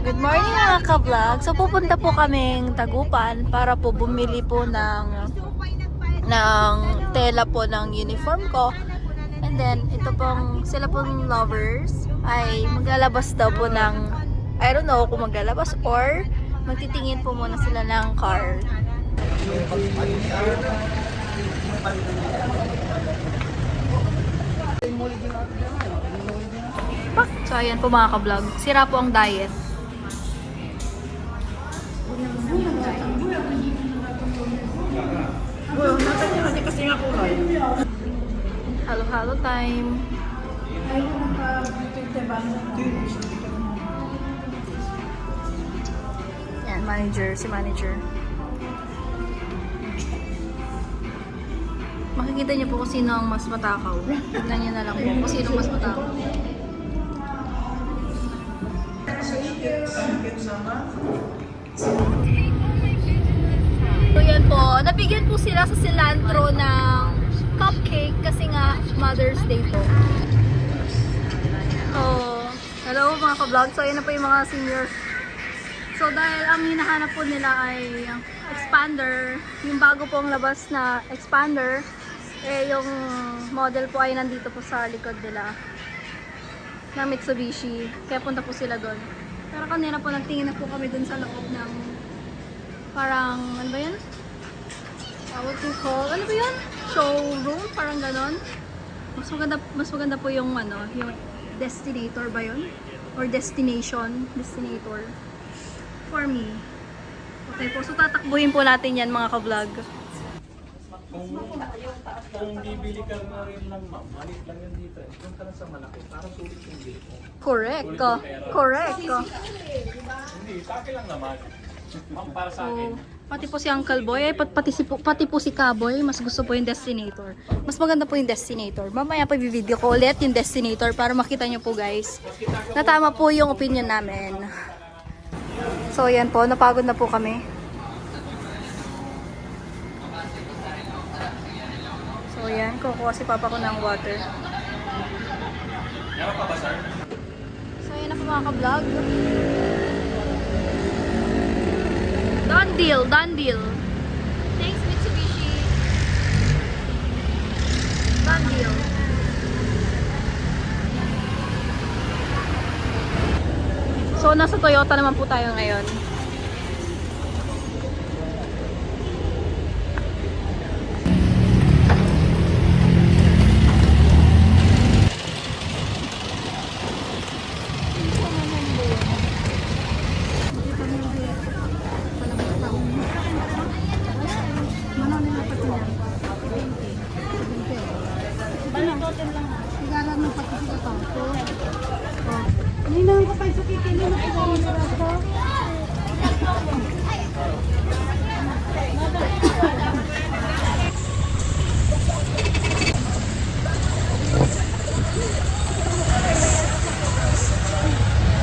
Good morning mga ka-vlog. So pupunta po kaming Tagupan para po bumili po ng tela po ng uniform ko. And then ito pong sila pong lovers ay maglalabas daw po ng, I don't know kung maglalabas or magtitingin po muna sila ng car. So ayan po mga ka-vlog. Sira po ang diet. Halo-halo time. Yan, si manager. Makikita niyo po kung sino ang mas matakaw. Tignan niyo na lang po kung sino mas matakaw. So yan po, nabigyan po sila sa cilantro ng cupcake kasi nga Mother's Day po. So, hello mga ka-vlog. So yan na po yung mga seniors. So dahil ang hinahanap po nila ay expander, yung bago pong labas na expander, eh yung model po ay nandito po sa likod nila na Mitsubishi. Kaya punta po sila doon. Pero kanina po nagtingin na po kami doon sa loob ng parang, ano ba yan? What to call? Ano ba yan? Showroom? Parang ganon. Mas maganda po yung ano, yung Destinator ba yun? Or Destination? Destinator. For me. Okay po, so tatakbuhin po natin yan mga ka-vlog. Kung bibili ka na rin lang ma'am, malit lang yan dito. Kung ka na sa malaki, para sulit yung bili mo. Correct ko. Correct ko. Hindi, sa akin lang naman. Ma'am, para sa akin. Pati po si Uncle Boy, pati po si Kaboy, mas gusto po yung Destinator. Mas maganda po yung Destinator. Mamaya pa i-video ko ulit yung Destinator para makita nyo po guys. Natama po yung opinion namin. So yan po, napagod na po kami. So yan, kukuha si Papa ko ng water. Meron pa ba, sir? So yan na po mga ka-vlog. Done deal, done deal. Thanks Mitsubishi. Done deal. So nasa Toyota naman po tayo ngayon.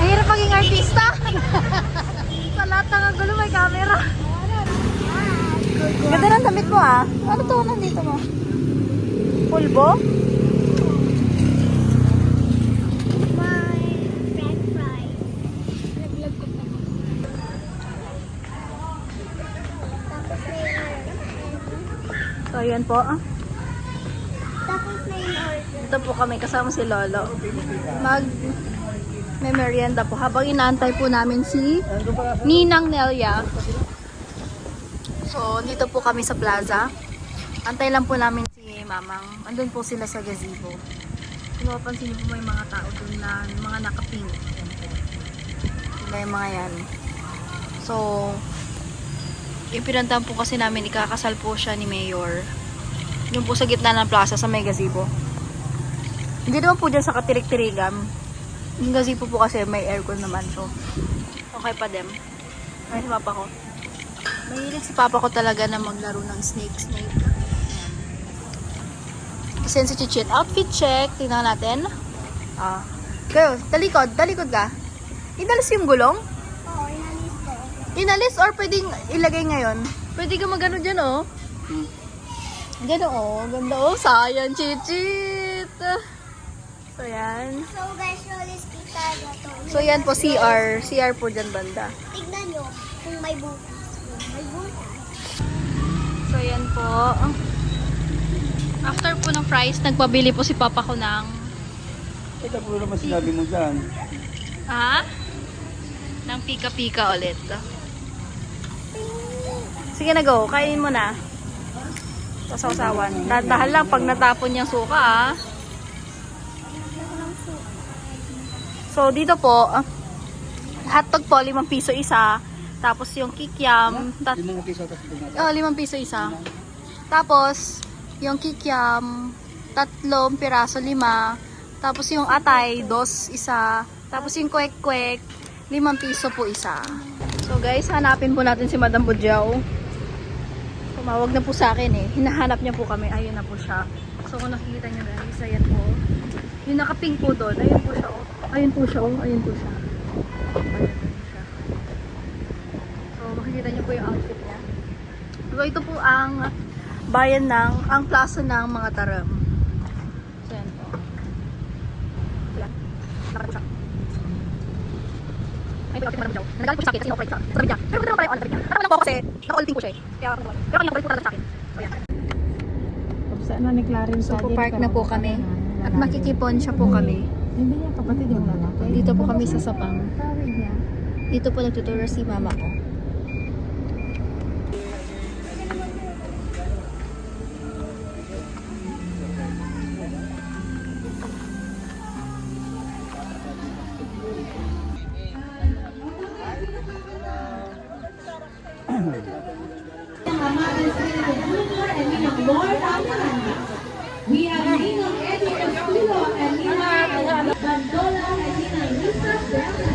Ang hirap maging artista. Sa lahat ng gulo may camera. Ganda ng damit mo ah. Ano to nandito mo? Pulbo? So ayan po ah. Dito po kami kasama si Lolo. May merienda po habang inaantay po namin si Ninang Nelia. So dito po kami sa plaza. Antay lang po namin si Mamang. Andun po sila sa gazebo. Kung mapapansin niyo po may mga tao dun na mga naka-pink. Sila yung mga yan. So ipinantahan po kasi namin ikakasal po siya ni Mayor. Yung po sa gitna ng plaza sa may gazebo. Hindi naman po dyan sa katirik-tirigan. Yung gazebo po kasi may aircon naman. So, okay pa din. Ay, si Papa ko. Mahilig si Papa ko talaga na maglaro ng snake. Kasi si Chichit. Outfit check. Tingnan natin. Kayo, talikod ka. Inalis yung gulong? Oo, inalis ko. Inalis or pwedeng ilagay ngayon? Pwede ka magano dyan oh. Gano'n oh. Ganda oh. Sayang, Chichit. So yan. So guys, ulis kita na to. So yan po, CR. CR po dyan banda. Tignan nyo kung may butas. Kung may butas. So yan po. After po ng fries, nagpabili po si Papa ko ng... Ito po naman sinabi mo dyan. Ha? Ng pika-pika ulit. Sige na, go. Kainin mo na. Sasawsawan. Dahan lang pag natapon yung suka, ah. So, dito po, hotdog po, 5 piso isa. Tapos yung kikiam, 5 piso tapos ito 5 piso isa. Tapos, yung kikiam, 3 piraso, 5. Tapos yung atay, 2 isa. Tapos yung kwek-kwek, 5 piso po isa. So guys, hanapin po natin si Madam Budyaw. Tumawag na po sa akin eh. Hinahanap niya po kami. Ayun na po siya. So kung nakikita niyo guys, ayan po. Yung nakapink po doon, ayun po siya. Oh. Ayun po siya. Oh. Ayun po siya. Ayun siya. So makikita niyo po yung outfit niya. So ito po ang bayan ng, ang plaza ng mga taram. So yan po. Ayan. Nakapit po siya. Ay, pag-outfit mo naman daw. Nagalit po siya sa akin kasi in-operate siya. Sa tabi niya. Pero hindi naman pala yung on-tabi niya. Nakapit lang po ako kasi naka-ulting po siya eh. Kaya ako naman. Pero kanina balik po talaga sa akin. So yan. Saan na ni Clarence? So park na po kami. At makikipon siya po kami. Hindi niya kapatid yung lalaki. Dito po kami sa Sapang. Sabi niya. Dito po nagtuturo si mama ko. We have Ninong Eddie Castillo and Ninong Bandola and Ninong Lisa Bernal.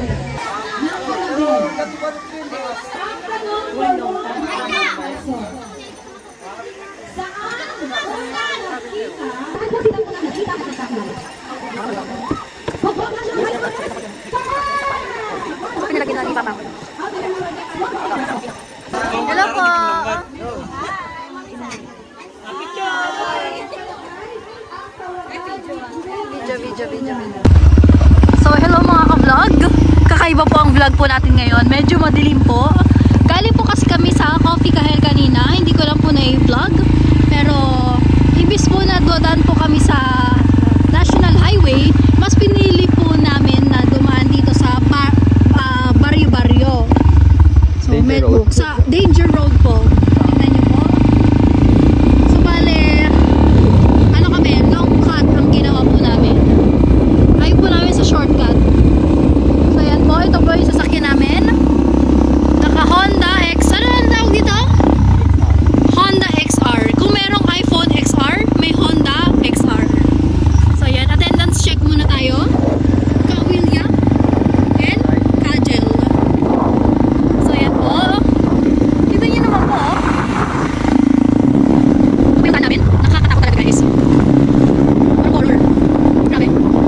Ang tanong for 100 pesos. Saan una nakita? Ano sila muna nakita ka sa kanila? So pinilagyan na ni papa ko. Hello po! Video. So, hello mga ka-vlog. Kakaiba po ang vlog po natin ngayon. Medyo madilim po. Galing po kasi kami sa Coffee Kahel kanina. Hindi ko lang po na-vlog. Pero, ibis po na duwadaan po kami sa National Highway. Mas pinili